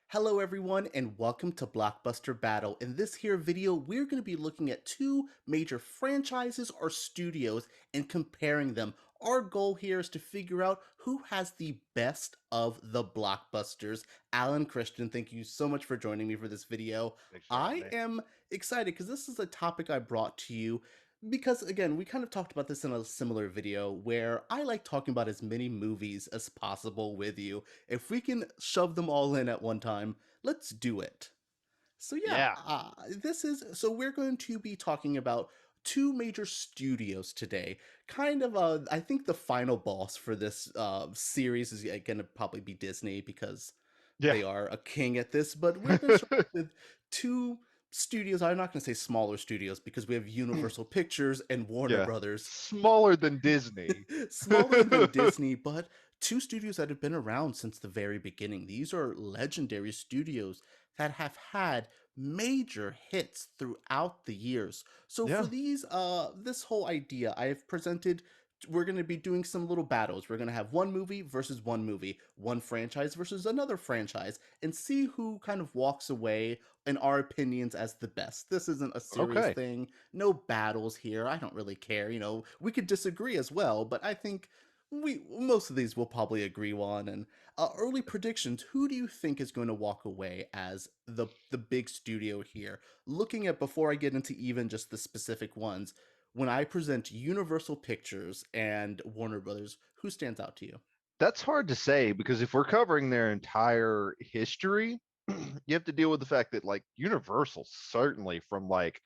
Hello everyone and welcome to Blockbuster Battle. In this here video, we're going to be looking at two major franchises or studios and comparing them. Our goal here is to figure out who has the best of the blockbusters. Alan, Christian, thank you so much for joining me for this video. Thanks for having I me. am excited because this is a topic I brought to you because again, we kind of talked about this in a similar video where I like talking about as many movies as possible with you. If we can shove them all in at one time, let's do it. So yeah, Yeah. we're going to be talking about two major studios today. I think the final boss for this series is going to probably be Disney because Yeah. they are a king at this. But we're going to start with two studios. I'm not going to say smaller studios because we have Universal Pictures and Warner Yeah. Brothers. Smaller than Disney. Smaller than Disney, but two studios that have been around since the very beginning. These are legendary studios that have had major hits throughout the years. So for Yeah. this whole idea, I have presented we're going to be doing some little battles. We're going to have one movie versus one movie, one franchise versus another franchise, and see who kind of walks away in our opinions as the best. This isn't a serious Okay. thing. No battles here. I don't really care. We could disagree as well, but I think we most of these we'll probably agree on. And early predictions. Who do you think is going to walk away as the big studio here? Looking at before I get into even just the specific ones, when I present Universal Pictures and Warner Brothers, who stands out to you? That's hard to say because if we're covering their entire history, you have to deal with the fact that like Universal certainly from like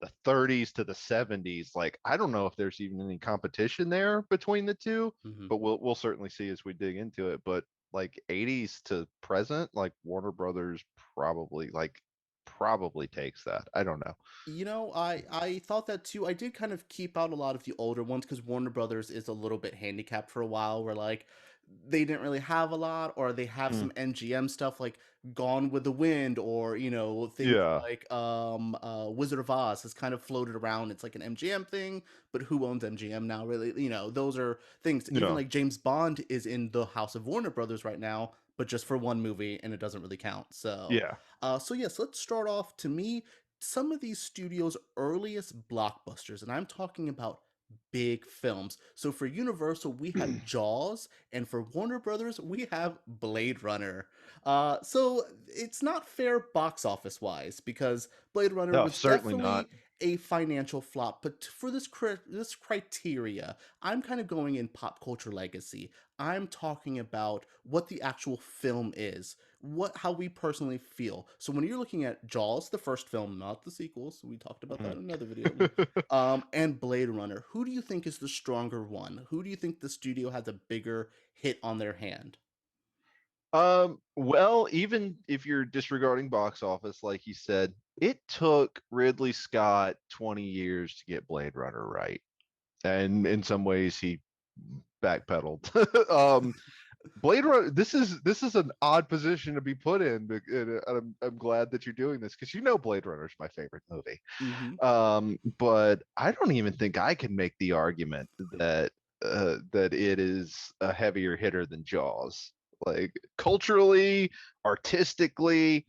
the 30s to the 70s, like I don't know if there's even any competition there between the two, Hmm. but we'll certainly see as we dig into it. But like 80s to present, like Warner Brothers probably takes that. I don't know. I thought that too. I did kind of keep out a lot of the older ones because Warner Brothers is a little bit handicapped for a while, where like they didn't really have a lot, or they have Mm, some NGM stuff like Gone with the Wind, or things yeah. like Wizard of Oz has kind of floated around. It's like an MGM thing, but who owns MGM now? Really, those are things. Even Yeah. like James Bond is in the House of Warner Brothers right now, but just for one movie, and it doesn't really count. Yeah. So yes, let's start off. To me, some of these studios' earliest blockbusters, and I'm talking about big films. So for Universal, we have Jaws, and for Warner Brothers, we have Blade Runner. So it's not fair box office wise because Blade Runner No, was certainly not. definitely a financial flop. But for this criteria, I'm kind of going in pop culture legacy. I'm talking about what the actual film is, what how we personally feel. So when you're looking at Jaws, the first film, not the sequels, we talked about that Mm. in another video, and Blade Runner, who do you think is the stronger one? Who do you think the studio has a bigger hit on their hand? Well, even if you're disregarding box office, like you said, it took Ridley Scott 20 years to get Blade Runner right. And in some ways he backpedaled. Blade Runner, this is an odd position to be put in, and I'm glad that you're doing this because you know Blade Runner is my favorite movie. Hmm. But I don't even think I can make the argument that it is a heavier hitter than Jaws. Like culturally, artistically,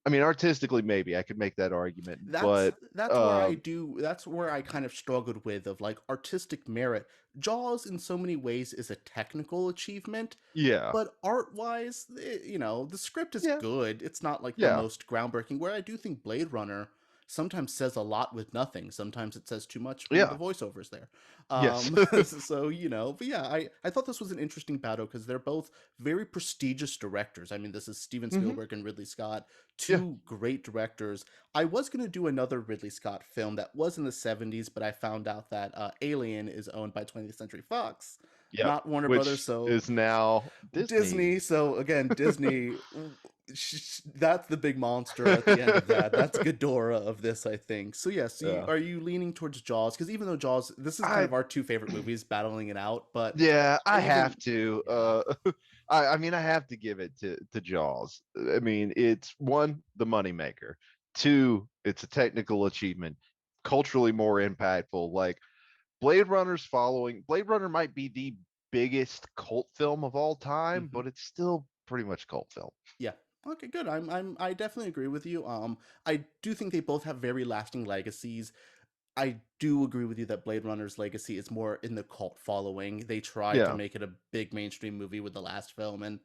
I mean, artistically, maybe I could make that argument, That's but that's where I do that's where I kind of struggled with of like artistic merit. Jaws in so many ways is a technical achievement, yeah, but art-wise, the script is yeah, good. It's not like the yeah, most groundbreaking. Where I do think Blade Runner sometimes says a lot with nothing. Sometimes it says too much when the yeah, voiceover's there. yes, But yeah, I thought this was an interesting battle because they're both very prestigious directors. I mean, this is Steven hmm, Spielberg and Ridley Scott, yeah, two great directors. I was going to do another Ridley Scott film that was in the 70s, but I found out that Alien is owned by 20th Century Fox, yep, not Warner Brothers. which So is now Disney. Disney. So again, Disney. That's the big monster at the end of that. That's Ghidorah of this, I think. So yes, Yeah, are you leaning towards Jaws? Because even though Jaws, this is kind I of our two favorite movies, battling it out. But yeah, I I have even to. yeah. I mean, I have to give it to Jaws. I mean, it's one, the moneymaker. Two, it's a technical achievement, culturally more impactful. Like Blade Runner might be the biggest cult film of all time, Mhm. but it's still pretty much cult film. Yeah, Okay, good. I definitely agree with you. I do think they both have very lasting legacies. I do agree with you that Blade Runner's legacy is more in the cult following. They tried to Yeah, make it a big mainstream movie with the last film, and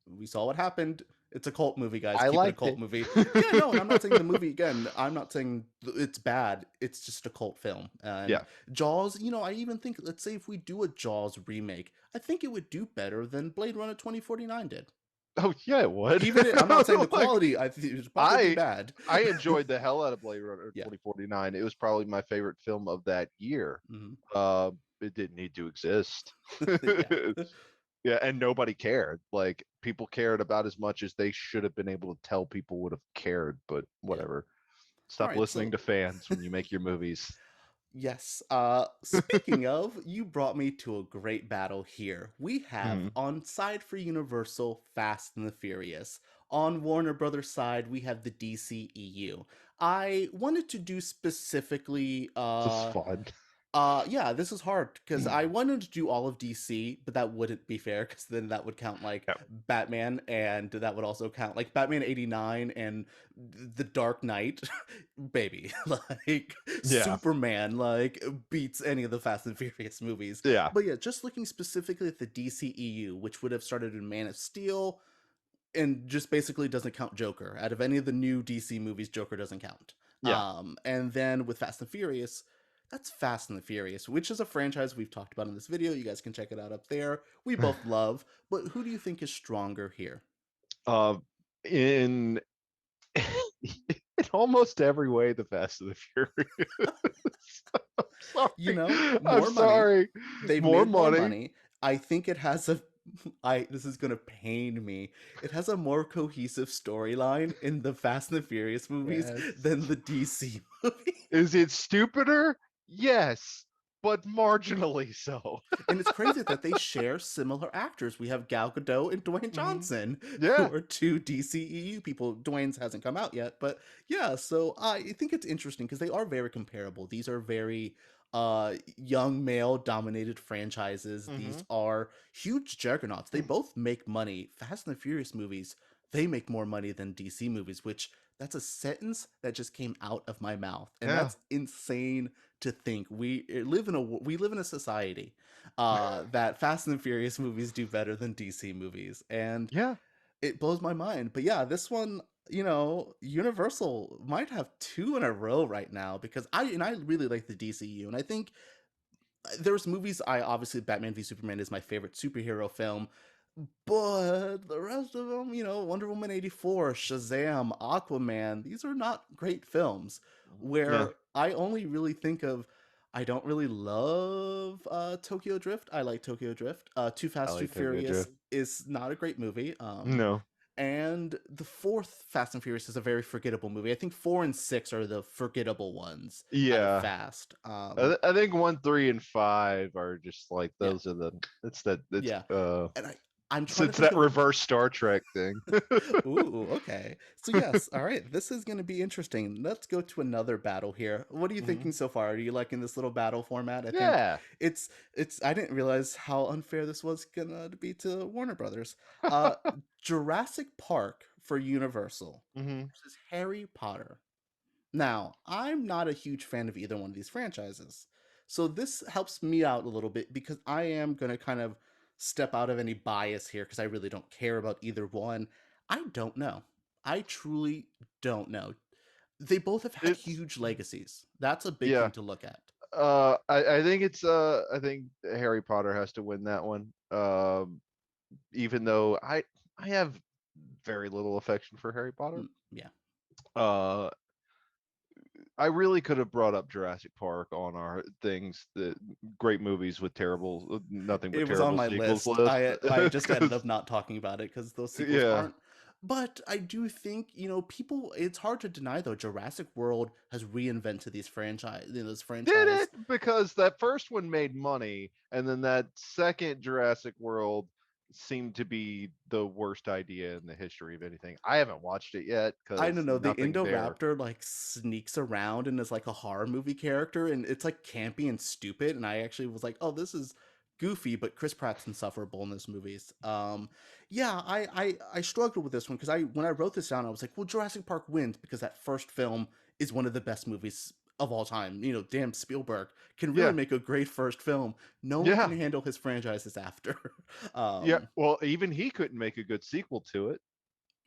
we saw what happened. It's a cult movie, guys. I Keep it a liked cult it. movie. Yeah, no, and I'm not saying the movie again. I'm not saying it's bad. It's just a cult film. And Yeah. Jaws, I even think, let's say if we do a Jaws remake, I think it would do better than Blade Runner 2049 did. Oh yeah, it would. I'm not saying the Like quality. I think it would probably be I bad. I enjoyed the hell out of Blade Runner Yeah. 2049. It was probably my favorite film of that year. Hmm. Uh, it didn't need to exist. Yeah. Yeah, and nobody cared. Like people cared about as much as they should have been able to tell people would have cared, but Yeah. whatever. All Stop right. listening So to fans when you make your movies. yes. Speaking of, you brought me to a great battle here. We have Mhm. on side for Universal, Fast and the Furious. On Warner Brothers side, we have the DCEU. I wanted to do specifically This is fun. yeah, this is hard because I wanted to do all of DC, but that wouldn't be fair because then that would count like Yeah. Batman, and that would also count like Batman 89 and The Dark Knight, baby, like Yeah. Superman, like beats any of the Fast and Furious movies. Yeah. But yeah, just looking specifically at the DCEU, which would have started in Man of Steel, and just basically doesn't count Joker. Out of any of the new DC movies, Joker doesn't count. Yeah. And then with Fast and Furious, that's Fast and the Furious, which is a franchise we've talked about in this video. You guys can check it out up there. We both love, but who do you think is stronger here? Uh, in in almost every way, the Fast and the Furious. I'm sorry. I'm More money. sorry. They've More made more money. money. I think it has a I this is gonna pain me. It has a more cohesive storyline in the Fast and the Furious movies than Yes. the DC movie. Is it stupider? Yes, but marginally so. And it's crazy that they share similar actors. We have Gal Gadot and Dwayne Hmm. Johnson, who Yeah. are two DCEU people. Dwayne's hasn't come out yet, but yeah. So I think it's interesting because they are very comparable. These are very young male dominated franchises. These Hmm. are huge juggernauts. They Mm. both make money. Fast and the Furious movies, they make more money than DC movies, which that's a sentence that just came out of my mouth, and Yeah. that's insane to think. We live in a society that Fast and Furious movies do better than DC movies, and Yeah. it blows my mind. But yeah, this one, Universal might have two in a row right now because I really like the DCU, and I think there's movies. I obviously Batman v Superman is my favorite superhero film, but the rest of them, Wonder Woman 84, Shazam, Aquaman, these are not great films. Yeah. Where I only really think of, I don't really love Tokyo Drift. I like Tokyo Drift. Too I Fast, Too like Tokyo Furious Drift. is not a great movie. No. And the fourth Fast and Furious is a very forgettable movie. I think 4 and 6 are the forgettable ones out of Yeah. Fast. I think 1, 3, and 5 are just like Yeah, those are the. It's that. yeah. And I'm trying to It's think that of reverse Star Trek thing. Ooh, okay. So yes, all right. This is going to be interesting. Let's go to another battle here. What are you thinking Mhm. so far? Are you liking this little battle format? I think Yeah. it's I didn't realize how unfair this was gonna be to Warner Brothers. Uh Jurassic Park for Universal Hmm. versus Harry Potter. Now, I'm not a huge fan of either one of these franchises. So this helps me out a little bit because I am going to kind of step out of any bias here because I really don't care about either one. I don't know. I truly don't know. They both have had It's huge legacies. That's a big yeah. thing to look at. I think it's I think Harry Potter has to win that one. Even though I have very little affection for Harry Potter. Yeah. Uh, I really could have brought up Jurassic Park on our things that great movies with terrible nothing but It was on terrible my sequels list. list. I just ended up not talking about it because those sequels Yeah. aren't. But I do think, people. It's hard to deny though. Jurassic World has reinvented this Did franchise. it because that first one made money, and then that second Jurassic World seemed to be the worst idea in the history of anything. I haven't watched it yet I don't because know. The nothing there. Indoraptor like sneaks around and is like a horror movie character, and it's like campy and stupid. And I actually was like, oh, this is goofy, but Chris Pratt's insufferable in those movies. Yeah, I struggled with this one because I when I wrote this down, I was like, well, Jurassic Park wins because that first film is one of the best movies of all time. You know, damn Spielberg can really Yeah, make a great first film. No one can yeah, handle his franchises after. yeah. um, Well, even he couldn't make a good sequel to it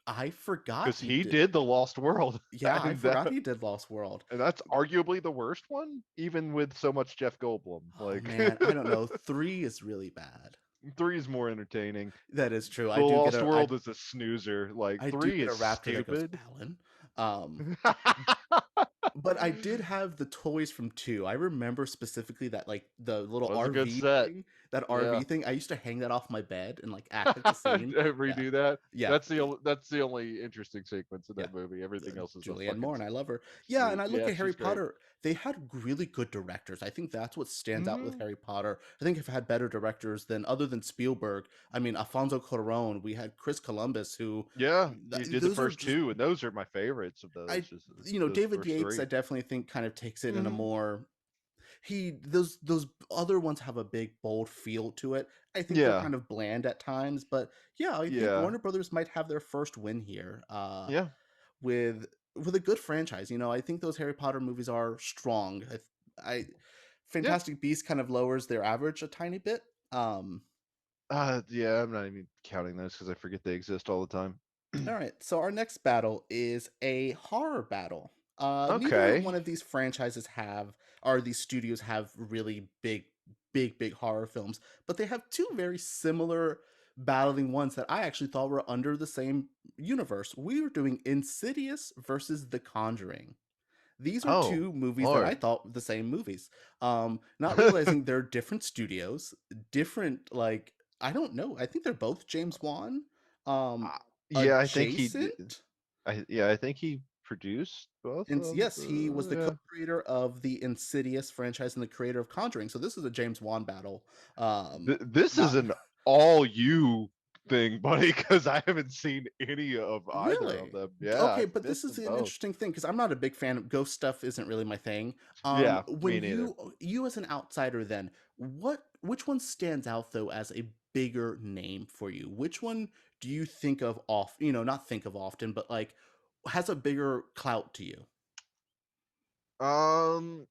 I forgot because he he did. did The Lost World, Yeah, I and forgot he did Lost World. that's arguably the worst one, even with so much Jeff Goldblum. Oh Like man, I don't know. 3 is really bad. three is more entertaining. That is true. The Lost World is a snoozer. Like I do three get a is raptor that goes stupid. Balin. But I did have the toys from 2. I remember specifically that, like, the little Was a good RV set. thing, that Yeah. RV thing, I used to hang that off my bed and, like, act like a scene. Yeah. Redo that. Yeah. That's the only interesting sequence in Yeah. that movie. Everything else is a Julianne fucking Moore, and I love her. Yeah, and sweet. I look Yeah, at Harry she's great. Potter, they had really good directors. I think that's what stands out with Hmm. Harry Potter. I think if it had better directors than other than Spielberg, I mean, Alfonso Cuarón, we had Chris Columbus, who Yeah, he did the those are first just two, and those are my favorites of I those. Just those David first Yates, I three. definitely think kind of takes it in a Hmm. more he those other ones have a big bold feel to it. I think they're Yeah, kind of bland at times, but yeah, I think yeah, Warner Brothers might have their first win here. yeah, With a good franchise. You know, I think those Harry Potter movies are strong. I yeah. Fantastic Beasts kind of lowers their average a tiny bit. Yeah. I'm not even counting those because I forget they exist all the time. All right, so our next battle is a horror battle. Neither Okay. one of these franchises have, or these studios have really big horror films, but they have two very similar battling ones that I actually thought were under the same universe. We were doing Insidious versus The Conjuring. These are Oh, two movies that I Lord. thought were the same movies. Not realizing they're different studios, different, like, I don't know. I think they're both James Wan, um, Uh, yeah, I think he did. adjacent. I think he produced both And of yes, he was the the. co-creator of the Insidious franchise and the creator of Conjuring. So this is a James Wan battle. This is Not an all you thing, buddy, because I haven't seen any of either of Really? them. Yeah, Okay, I've but this missed is them an both. interesting thing because I'm not a big fan of ghost stuff. Isn't really my thing. Yeah, When me neither. you as an outsider, then which one stands out though as a bigger name for you? Which one do you think of off? You know, not think of often, but like has a bigger clout to you? Um,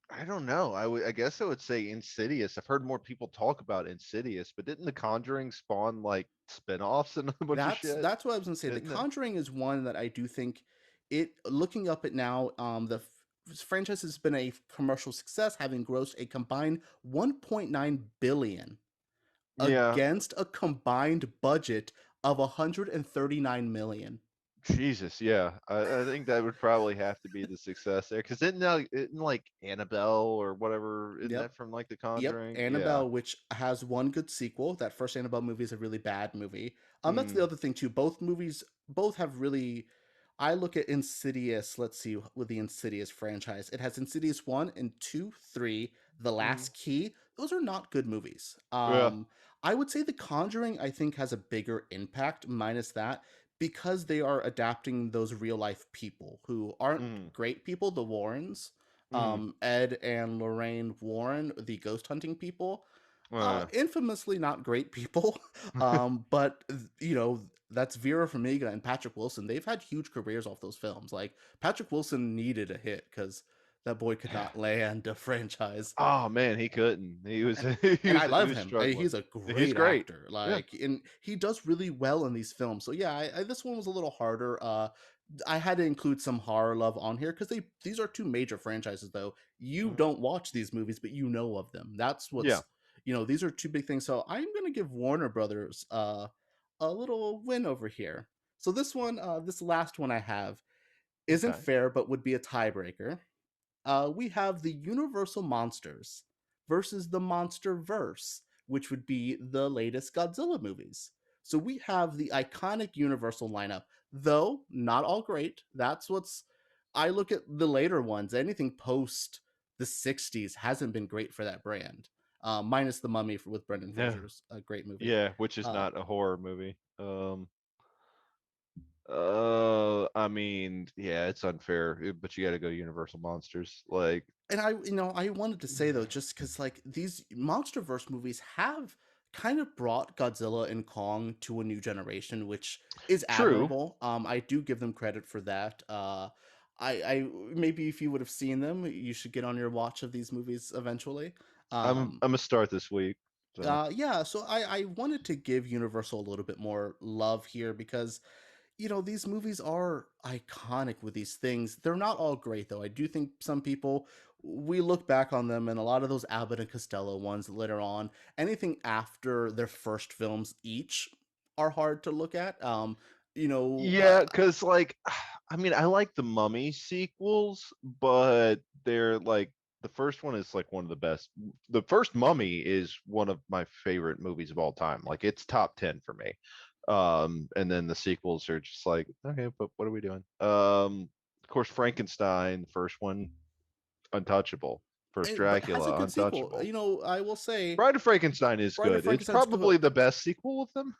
I don't know. I guess I would say Insidious. I've heard more people talk about Insidious, but didn't The Conjuring spawn like spin-offs and a bunch of shit? That's what I was gonna say. The Didn't it? Conjuring is one that I do think it. Looking up it now, franchise has been a commercial success, having grossed a combined 1.9 billion Yeah, against a combined budget of 139 million. Jesus, yeah. I think that would probably have to be the success there. Because isn't like Annabelle or whatever, isn't Yep. that from like The Yep, Conjuring? Yeah. Annabelle, which has one good sequel. That first Annabelle movie is a really bad movie. That's the Mm, other thing too. Both movies, both have really. I look at Insidious. Let's see with the Insidious franchise. It has Insidious 1 and 2, 3, The mm, Last Key. Those are not good movies. yeah. I would say The Conjuring. I think has a bigger impact. Minus that, because they are adapting those real life people who aren't Mm, great people. The Warrens, mm, Ed and Lorraine Warren, the ghost hunting people, uh, infamously not great people. But you know, that's Vera Farmiga and Patrick Wilson. They've had huge careers off those films. Like Patrick Wilson needed a hit because that boy could not land a franchise. oh man, he couldn't. He was And I he love was him. struggling. He's a He's great great. actor. Yeah. Like, and he does really well in these films. So yeah, this one was a little harder. I had to include some horror love on here because these are two major franchises. Though you Mhm. don't watch these movies, but you know of them. That's Yeah. what's these are two big things. So I'm gonna give Warner Brothers a little win over here. So this one, this last one I have isn't Okay. fair, but would be a tiebreaker. We have the Universal Monsters versus the MonsterVerse, which would be the latest Godzilla movies. So we have the iconic Universal lineup, though not all great. That's what's I look at the later ones. Anything post the '60s hasn't been great for that brand, minus the Mummy with Brendan Yeah. Fraser's a great movie. Yeah, which is Uh, not a horror movie. I mean, yeah, it's unfair, but you got to go Universal Monsters. Like, And I wanted to say though, just because like these MonsterVerse movies have kind of brought Godzilla and Kong to a new generation, which is true. admirable. I do give them credit for that. I maybe if you would have seen them, you should get on your watch of these movies eventually. I'm Um, gonna start this week. So yeah, so I wanted to give Universal a little bit more love here because these movies are iconic with these things. They're not all great, though. I do think some people, we look back on them, and a lot of those Abbott and Costello ones later on, anything after their first films each are hard to look at. You know, uh, yeah, because like, I mean, I like the Mummy sequels, but they're like the first one is like one of the best. The first Mummy is one of my favorite movies of all time. Like, it's top 10 for me. And then the sequels are just like, okay, but what are we doing? Of course, Frankenstein, the first one, untouchable. First but it has a Dracula, good sequel. untouchable. I will say, Bride of Frankenstein is Bride of good. It's Frankenstein's probably good. the best sequel of them.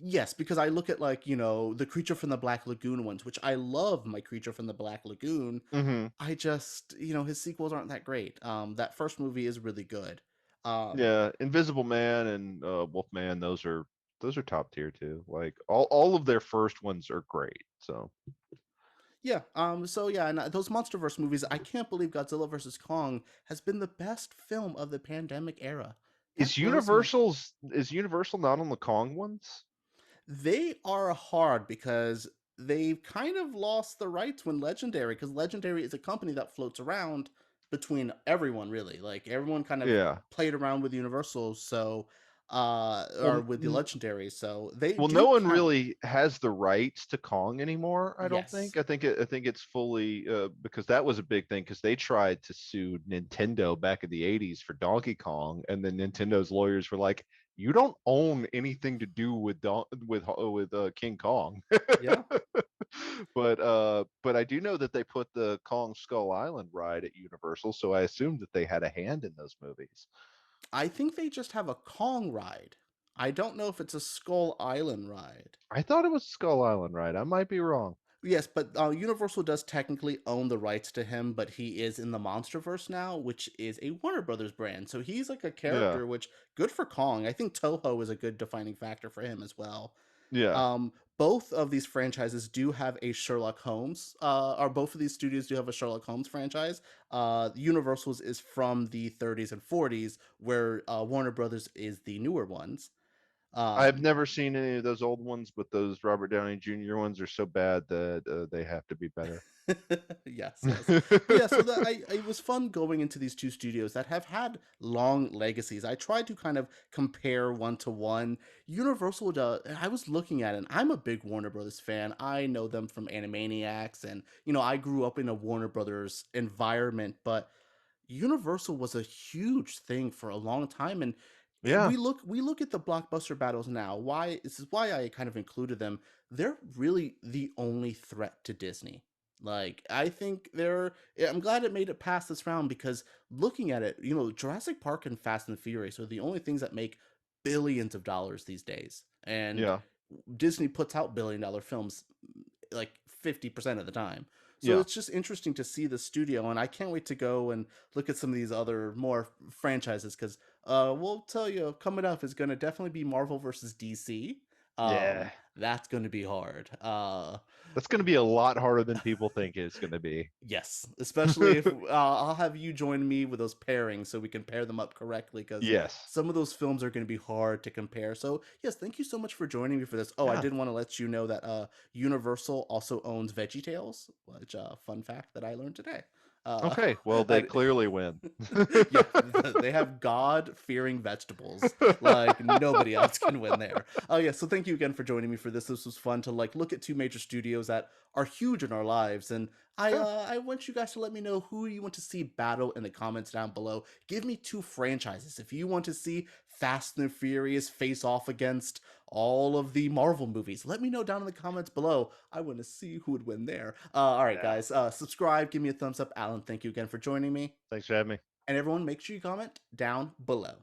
Yes, because I look at like, the Creature from the Black Lagoon ones, which I love my Creature from the Black Lagoon. Hmm. I just, his sequels aren't that great. That first movie is really good. Um, Yeah, Invisible Man and Wolfman, those are top tier too. Like all of their first ones are great. So yeah. So yeah, and those MonsterVerse movies, I can't believe Godzilla versus Kong has been the best film of the pandemic era. That blows my. Is Universal not on the Kong ones? They are hard because they've kind of lost the rights when Legendary, because Legendary is a company that floats around between everyone really. Like everyone kind of Yeah. played around with Universal, so or Well, with the Legendary, so they well, no do one count. really has the rights to Kong anymore. I don't Yes. think. I think it's fully because that was a big thing because they tried to sue Nintendo back in the '80s for Donkey Kong, and then Nintendo's lawyers were like, "You don't own anything to do with King Kong." Yeah. But I do know that they put the Kong Skull Island ride at Universal, so I assumed that they had a hand in those movies. I think they just have a Kong ride. I don't know if it's a Skull Island ride. I thought it was Skull Island ride. I might be wrong. Yes, but Universal does technically own the rights to him, but he is in the MonsterVerse now, which is a Warner Brothers brand. So he's like a Yeah, character, which good for Kong. I think Toho is a good defining factor for him as well. yeah. Both of these franchises do have a Sherlock Holmes, or both of these studios do have a Sherlock Holmes franchise. Universal's is from the 30s and 40s, where Warner Brothers is the newer ones. I've Um, never seen any of those old ones, but those Robert Downey Jr. ones are so bad that they have to be better. yes, yes. But yeah, so that it was fun going into these two studios that have had long legacies. I tried to kind of compare one to one. Universal does, I was looking at it, and I'm a big Warner Brothers fan. I know them from Animaniacs, and I grew up in a Warner Brothers environment, but Universal was a huge thing for a long time, and Yeah, we look at the blockbuster battles now. Why this is why I kind of included them. They're really the only threat to Disney. Like I think they're. I'm glad it made it past this round because looking at it, Jurassic Park and Fast and Furious are the only things that make billions of dollars these days, and yeah, Disney puts out billion-dollar films like 50% of the time. So yeah. it's just interesting to see the studio, and I can't wait to go and look at some of these other more franchises because we'll tell you coming up is going to definitely be Marvel versus DC. Yeah. That's going to be hard. That's going to be a lot harder than people think it's going to be. Yes, especially if I'll have you join me with those pairings so we can pair them up correctly because Yes. some of those films are going to be hard to compare. So, yes, thank you so much for joining me for this. Oh, I Yeah. did want to let you know that Universal also owns VeggieTales, which fun fact that I learned today. Uh, Okay. Well, they I, clearly win. yeah, they have God-fearing vegetables like nobody else can win there. Oh yeah, so thank you again for joining me for this. This was fun to like look at two major studios that are huge in our lives, and Yeah. I want you guys to let me know who you want to see battle in the comments down below. Give me two franchises if you want to see Fast and Furious face off against all of the Marvel movies. Let me know down in the comments below. I want to see who would win there. All right, Yeah. guys, subscribe, give me a thumbs up. Alan, thank you again for joining me. Thanks for having me. And everyone, make sure you comment down below.